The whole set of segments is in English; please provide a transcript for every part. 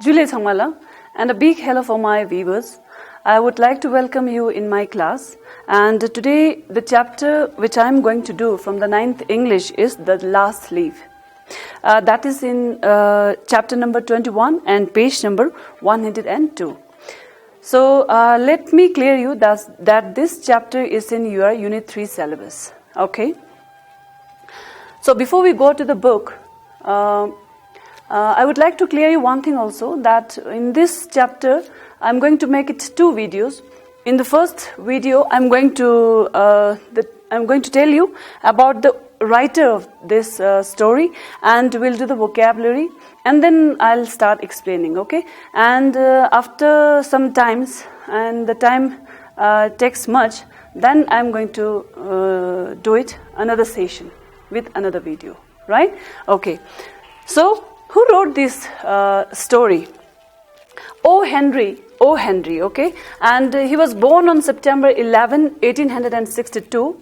Julie Thamala, and a big hello for my viewers. I would like to welcome you in my class, and today the chapter which I am going to do from the 9th English is The Last Leaf. That is in chapter number 21 and page number 102. So let me clear you that this chapter is in your Unit 3 syllabus. Okay. So before we go to the book, I would like to clear you one thing also, that in this chapter I'm going to make it 2 videos. In the first video I'm going to tell you about the writer of this story, and we'll do the vocabulary, and then I'll start explaining, okay? And after some times, and the time takes much, then I'm going to do it another session with another video, right? Okay. So who wrote this story? O. Henry, okay? And he was born on September 11, 1862.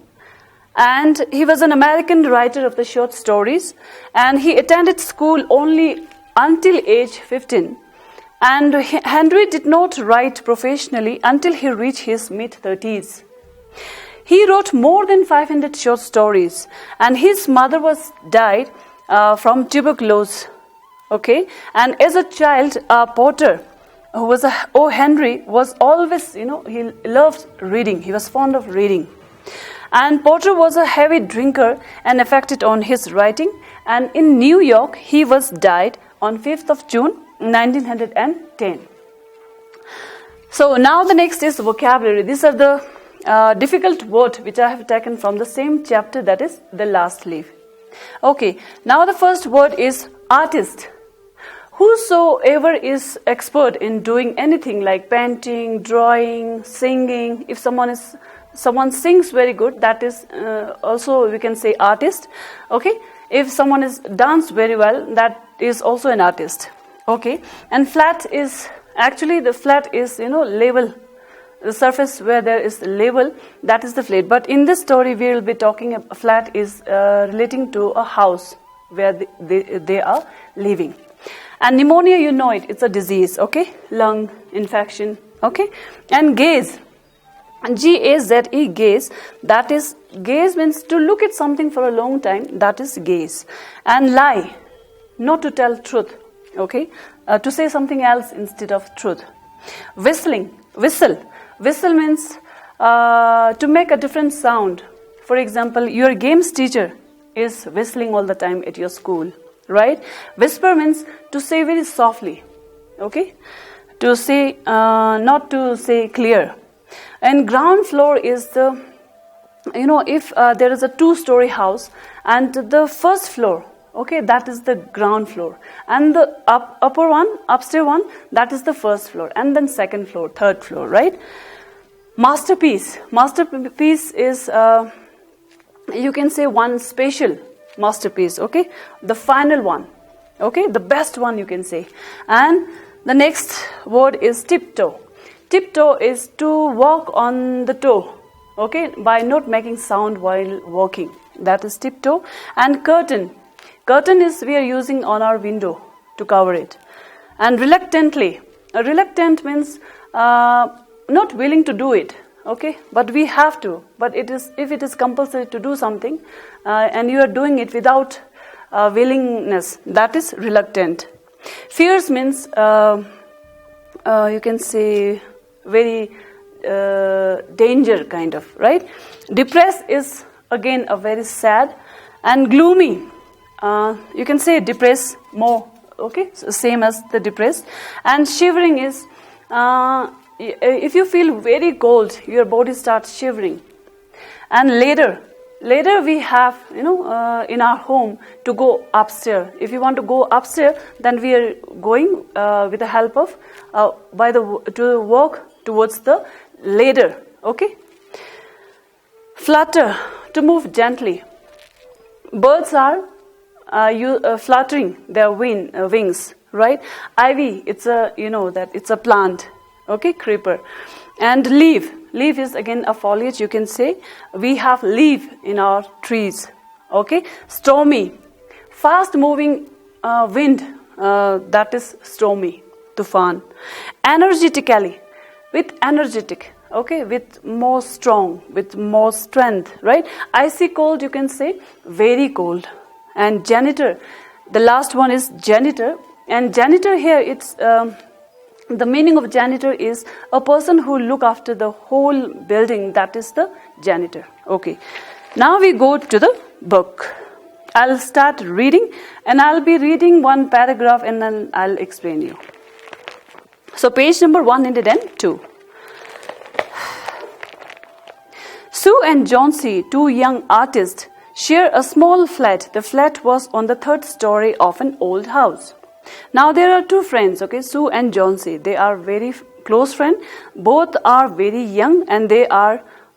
And he was an American writer of the short stories. And he attended school only until age 15. And Henry did not write professionally until he reached his mid-30s. He wrote more than 500 short stories. And his mother died from tuberculosis. Okay? And as a child, Potter, who was O. Henry, was always, he loved reading. He was fond of reading. And Potter was a heavy drinker and affected on his writing. And in New York, he died on 5th of June, 1910. So now the next is vocabulary. These are the difficult words which I have taken from the same chapter, that is The Last Leaf. Okay, now the first word is artist. Whosoever is expert in doing anything like painting, drawing, singing, if someone sings very good, that is also we can say artist. Okay, if someone is dance very well, that is also an artist. Okay, and flat is actually the flat is level, the surface where there is level, that is the flat. But in this story we will be talking a flat is relating to a house where they are living. And pneumonia, it's a disease. Okay, lung infection. Okay, and gaze. G-A-Z-E, gaze. That is, gaze means to look at something for a long time. That is gaze. And lie, not to tell truth. Okay, to say something else instead of truth. Whistling, whistle. Whistle means to make a different sound. For example, your games teacher is whistling all the time at your school, right? Whisper means to say very softly. Okay, to say not to say clear. And ground floor is the, if there is a 2-story house and the first floor, okay, that is the ground floor. And the upper one, upstairs one, that is the first floor. And then second floor, third floor, right? Masterpiece. Masterpiece is, you can say one special masterpiece, okay? The final one, okay? The best one you can say. And the next word is tiptoe. Tiptoe is to walk on the toe, okay, by not making sound while walking. That is tiptoe. And curtain. Curtain is we are using on our window to cover it. And reluctantly. Reluctant means not willing to do it, okay, but we have to. But if it is compulsory to do something and you are doing it without willingness, that is reluctant. Fierce means you can say very danger kind of, right? Depressed is again a very sad. And gloomy, you can say depressed more, okay, so same as the depressed. And shivering is if you feel very cold, your body starts shivering. And later we have in our home to go upstairs. If you want to go upstairs, then we are going with the help of to walk towards the ladder. Okay. Flutter, to move gently. Birds are fluttering their wings, right? Ivy, it's a plant. Okay, creeper. And leaf is again a foliage, you can say. We have leaf in our trees. Okay, stormy, fast moving wind, that is stormy. tufan. Energetically, with energetic, okay, with more strong, with more strength, right? Icy cold, you can say very cold. And janitor, the last one is janitor. And janitor here, it's the meaning of janitor is a person who look after the whole building. That is the janitor. Okay. Now we go to the book. I'll start reading, and I'll be reading one paragraph and then I'll explain you. So page number 102. Sue and Johnsy, two young artists, share a small flat. The flat was on the third story of an old house. Now there are two friends, okay, Sue and Johnsy. They are very close friends. Both are very young, and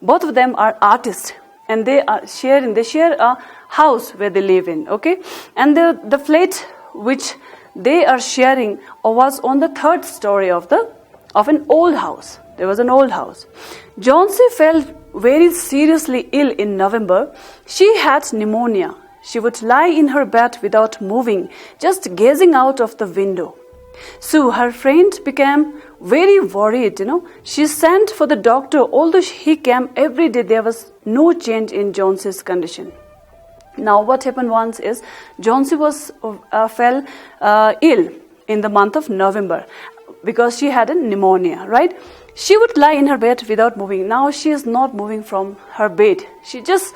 both of them are artists, and they share a house where they live in, okay. And the flat which they are sharing was on the third story of an old house. There was an old house. Johnsy fell very seriously ill in November. She had pneumonia. She would lie in her bed without moving, just gazing out of the window. Sue, her friend, became very worried, She sent for the doctor. Although he came every day, there was no change in Johnsy's condition. Now what happened once is, Johnsy fell ill in the month of November because she had a pneumonia, right? She would lie in her bed without moving. Now she is not moving from her bed. She just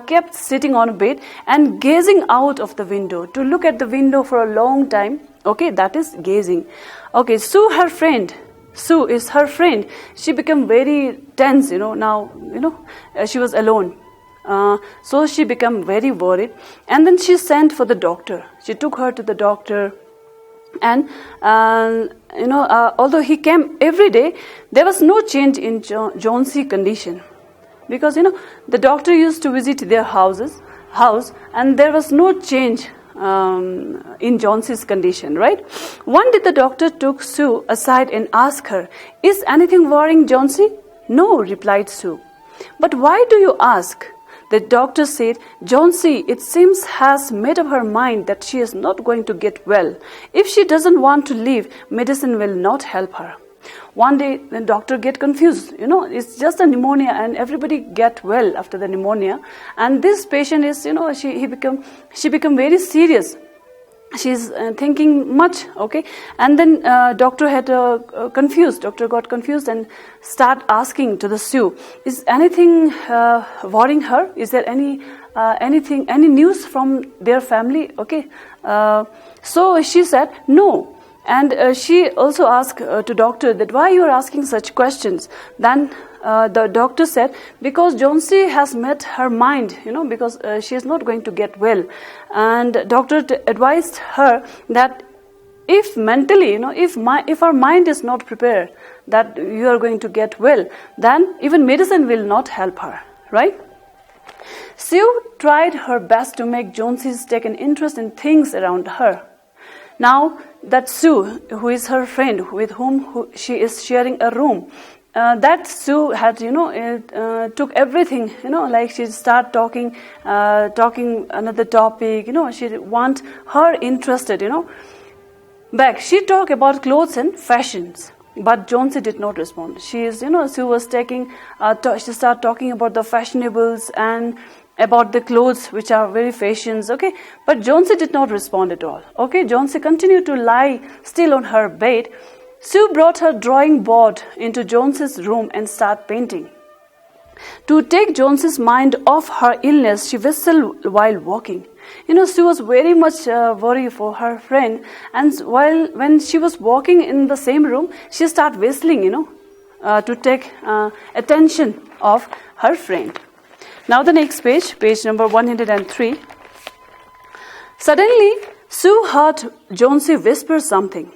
kept sitting on a bed and gazing out of the window. To look at the window for a long time, okay, that is gazing. Okay, Sue is her friend. She became very tense, now, she was alone. So she became very worried. And then she sent for the doctor. She took her to the doctor. And although he came every day, there was no change in Johnsy's condition, because the doctor used to visit their house, and there was no change in Johnsy's condition, right? One day the doctor took Sue aside and asked her, "Is anything worrying Johnsy?" "No," replied Sue. "But why do you ask?" The doctor said, "Johnsy, it seems, has made up her mind that she is not going to get well. If she doesn't want to leave, medicine will not help her." One day, the doctor get confused. It's just a pneumonia, and everybody get well after the pneumonia. And this patient is, she become very serious. She's thinking much, okay, and then doctor got confused and start asking to the Sue, "Is anything worrying her? Is there any news from their family?" Okay, so she said no. And she also asked to doctor that why you are asking such questions. Then the doctor said, because Johnsy has made her mind, because she is not going to get well. And doctor advised her that if mentally, if our mind is not prepared that you are going to get well, then even medicine will not help her, right? Sue tried her best to make Johnsy take an interest in things around her. Now that Sue, who is her friend, with whom she is sharing a room, that Sue had, took everything, like she start talking another topic, she want her interested, back. She talked about clothes and fashions, but Johnsy did not respond. She is, Sue was she started talking about the fashionables and about the clothes which are very fashions, okay, but Johnsy did not respond at all. Okay, Johnsy continued to lie still on her bed. Sue brought her drawing board into Johnsy's room and started painting. To take Johnsy's mind off her illness, she whistled while walking. Sue was very much worried for her friend, and when she was walking in the same room, she started whistling, to take attention of her friend. Now the next page number 103. Suddenly, Sue heard Johnsy whisper something.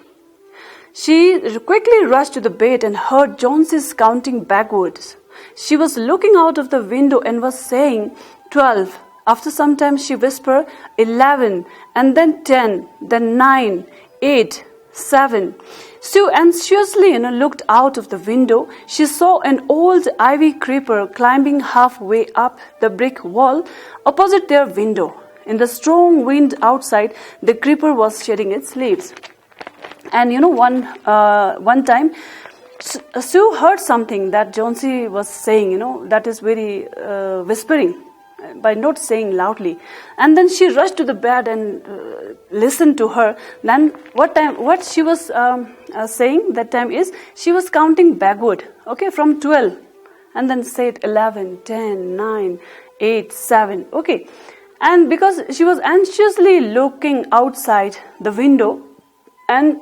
She quickly rushed to the bed and heard Johnsy counting backwards. She was looking out of the window and was saying 12. After some time, she whispered 11, and then 10, then 9, 8, 7. Sue anxiously looked out of the window. She saw an old ivy creeper climbing halfway up the brick wall opposite their window. In the strong wind outside, the creeper was shedding its leaves. And one time, Sue heard something that Johnsy was saying, that is very whispering, by not saying loudly. And then she rushed to the bed and listened to her. Then what she was saying that time is, she was counting backward, okay, from 12. And then said 11, 10, 9, 8, 7, okay. And because she was anxiously looking outside the window, and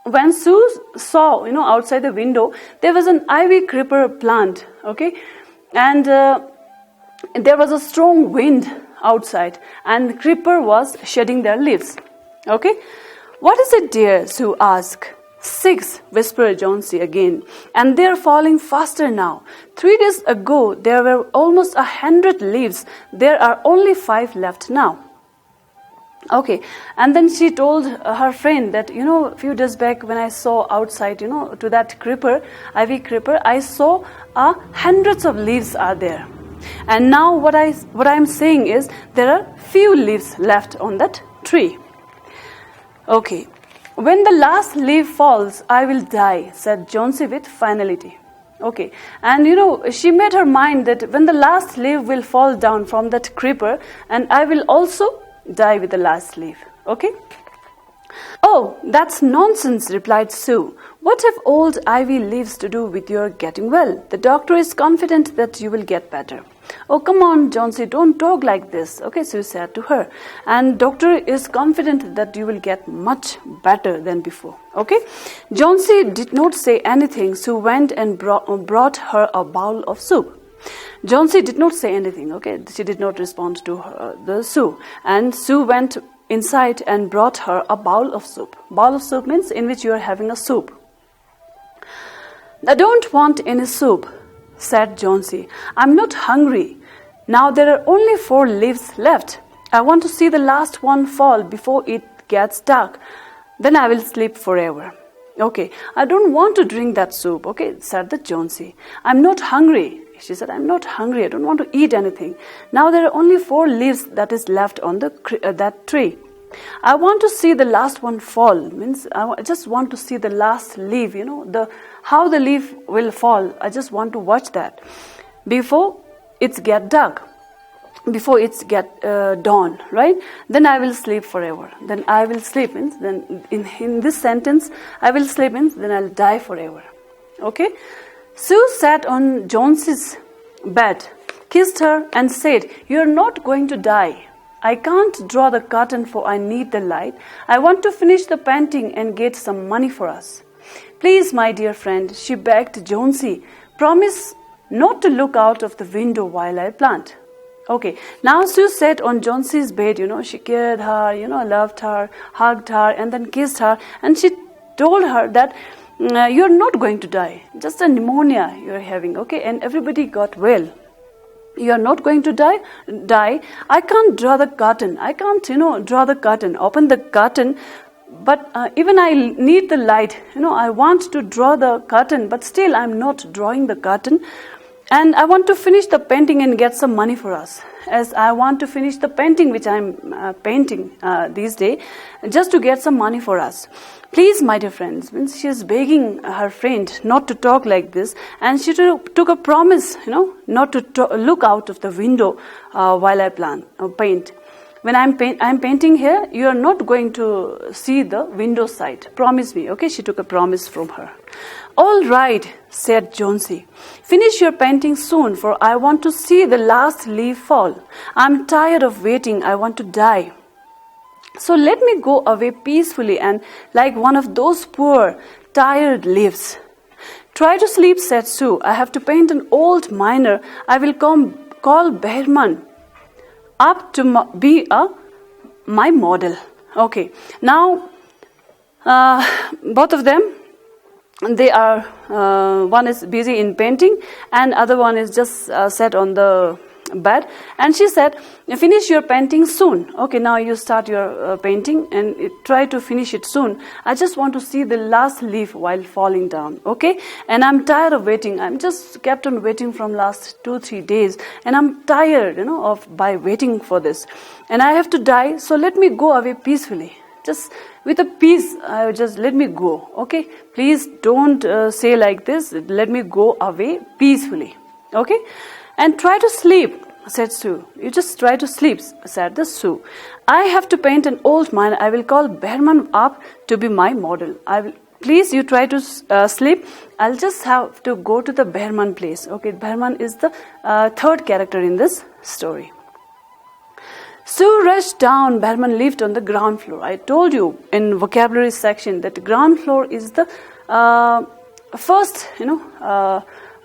when Sue saw, outside the window, there was an ivy creeper plant, okay, and there was a strong wind outside, and the creeper was shedding their leaves, okay. What is it, dear? Sue asked. 6, whispered Johnsy again, and they're falling faster now. 3 days ago, there were almost 100 leaves. There are only 5 left now. Okay, and then she told her friend that, a few days back when I saw outside, to that creeper, ivy creeper, I saw hundreds of leaves are there. And now what I'm saying is, there are few leaves left on that tree. Okay. When the last leaf falls, I will die, said Johnsy with finality. Okay, and she made her mind that when the last leaf will fall down from that creeper, and I will also die with the last leaf. Okay? Oh, that's nonsense, replied Sue. What have old ivy leaves to do with your getting well? The doctor is confident that you will get better. Oh, come on, Johnsy, don't talk like this, okay, Sue said to her. And doctor is confident that you will get much better than before, okay. Johnsy did not say anything. Sue went and brought her a bowl of soup. Johnsy did not say anything, okay. She did not respond to the Sue. And Sue went inside and brought her a bowl of soup. Bowl of soup means in which you are having a soup. I don't want any soup, said Johnsy. I'm not hungry. Now there are only 4 leaves left. I want to see the last one fall before it gets dark. Then I will sleep forever. Okay, I don't want to drink that soup, okay, said the Johnsy. I'm not hungry. She said, I'm not hungry. I don't want to eat anything. Now there are only 4 leaves that is left on that tree. I want to see the last one fall. Means I just want to see the last leaf, how the leaf will fall. I just want to watch that before it's get dark, before it's get dawn, right? Then I will sleep forever. Then I will sleep means then in this sentence, I will sleep means then I'll die forever. Okay? Sue sat on Johnsy's bed, kissed her and said, you're not going to die. I can't draw the curtain for I need the light. I want to finish the painting and get some money for us. Please, my dear friend, she begged Johnsy, promise not to look out of the window while I plant. Okay, now Sue sat on Johnsy's bed, she cared her, loved her, hugged her, and then kissed her, and she told her that you're not going to die, just a pneumonia you're having, okay, and everybody got well. You're not going to die. I can't draw the curtain. I can't, draw the curtain, open the curtain. But even I need the light. I want to draw the curtain, but still I'm not drawing the curtain. And I want to finish the painting and get some money for us. As I want to finish the painting which I'm painting these days, just to get some money for us. Please, my dear friends, means she is begging her friend not to talk like this, and she took a promise, not to look out of the window while I paint. When I'm painting here, you are not going to see the window side. Promise me, okay? She took a promise from her. All right, said Johnsy. Finish your painting soon, for I want to see the last leaf fall. I'm tired of waiting. I want to die. So let me go away peacefully and like one of those poor, tired leaves. Try to sleep, said Sue. I have to paint an old miner. I will call Behrman up to be my model. Okay, now both of them, they are, one is busy in painting and other one is just sat on the bed, and she said, finish your painting soon. Okay, now you start your painting and try to finish it soon. I just want to see the last leaf while falling down, okay? And I'm tired of waiting. I'm just kept on waiting from last 2-3 days, and I'm tired, by waiting for this. And I have to die, so let me go away peacefully. just with a peace, just let me go, okay? Please don't say like this, let me go away peacefully, okay? And try to sleep, said Sue. You just try to sleep, said the Sue. I have to paint an old mine. I will call Behrman up to be my model. Please, you try to sleep. I'll just have to go to the Behrman place. Okay, Behrman is the third character in this story. Sue rushed down. Behrman lived on the ground floor. I told you in vocabulary section that the ground floor is the first,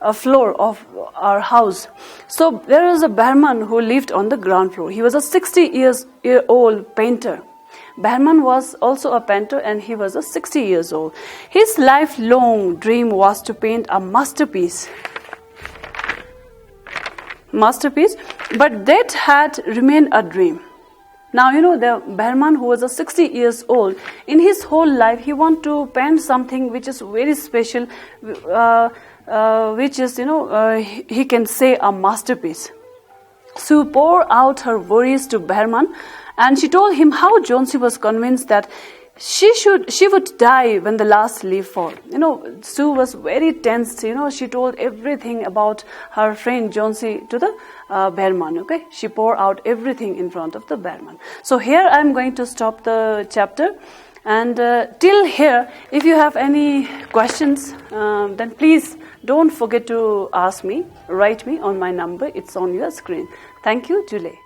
a floor of our house. So there was a Behrman who lived on the ground floor. He was a 60-year-old painter. Behrman was also a painter and he was a 60 years old. His lifelong dream was to paint a masterpiece, but that had remained a dream. Now, the Behrman who was a 60 years old, in his whole life, he wanted to paint something which is very special, which is, he can say a masterpiece. Sue poured out her worries to Behrman, and she told him how Jonesy was convinced that she would die when the last leaf fall. Sue was very tense. She told everything about her friend Jonesy to the Behrman. Okay, she poured out everything in front of the Behrman. So here I am going to stop the chapter. And till here, if you have any questions, then please don't forget to ask me. Write me on my number. It's on your screen. Thank you, Julie.